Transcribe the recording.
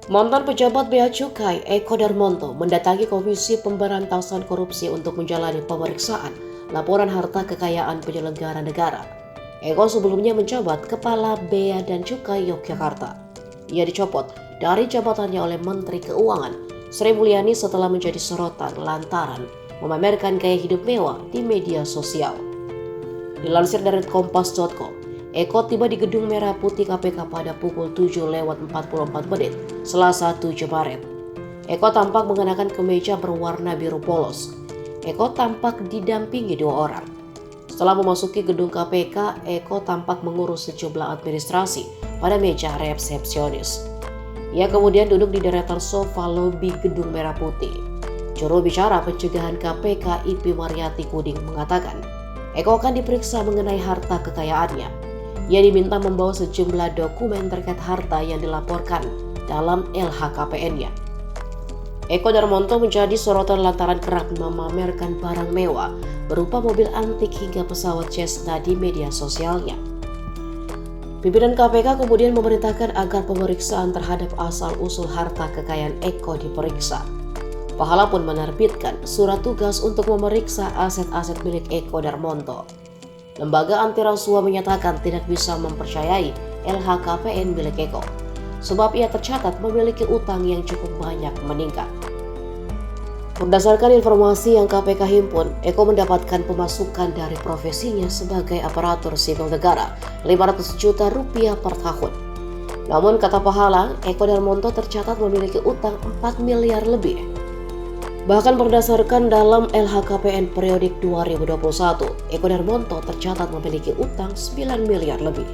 Mantan pejabat Bea Cukai Eko Darmonto mendatangi Komisi Pemberantasan Korupsi untuk menjalani pemeriksaan laporan harta kekayaan penyelenggara negara. Eko sebelumnya menjabat Kepala Bea dan Cukai Yogyakarta. Ia dicopot dari jabatannya oleh Menteri Keuangan Sri Mulyani setelah menjadi sorotan lantaran memamerkan gaya hidup mewah di media sosial. Dilansir dari kompas.com, Eko tiba di Gedung Merah Putih KPK pada pukul 7:44 Selasa 7 Maret. Eko tampak mengenakan kemeja berwarna biru polos. Eko tampak didampingi 2 orang. Setelah memasuki gedung KPK, Eko tampak mengurus sejumlah administrasi pada meja resepsionis. Ia kemudian duduk di deretan sofa lobi Gedung Merah Putih. Juru bicara pencegahan KPK IP Mariati Kuding mengatakan, Eko akan diperiksa mengenai harta kekayaannya. Ia diminta membawa sejumlah dokumen terkait harta yang dilaporkan dalam LHKPN-nya. Eko Darmonto menjadi sorotan lantaran kerap memamerkan barang mewah berupa mobil antik hingga pesawat Cessna di media sosialnya. Pimpinan KPK kemudian memerintahkan agar pemeriksaan terhadap asal-usul harta kekayaan Eko diperiksa. Pahala pun menerbitkan surat tugas untuk memeriksa aset-aset milik Eko Darmonto. Lembaga anti rasuah menyatakan tidak bisa mempercayai LHKPN milik Eko, sebab ia tercatat memiliki utang yang cukup banyak meningkat. Berdasarkan informasi yang KPK himpun, Eko mendapatkan pemasukan dari profesinya sebagai aparatur sipil negara 500 juta rupiah per tahun. Namun kata Pahala, Eko Darmonto tercatat memiliki utang 4 miliar lebih. Bahkan berdasarkan dalam LHKPN periodik 2021, Eko Darmonto tercatat memiliki utang 9 miliar lebih.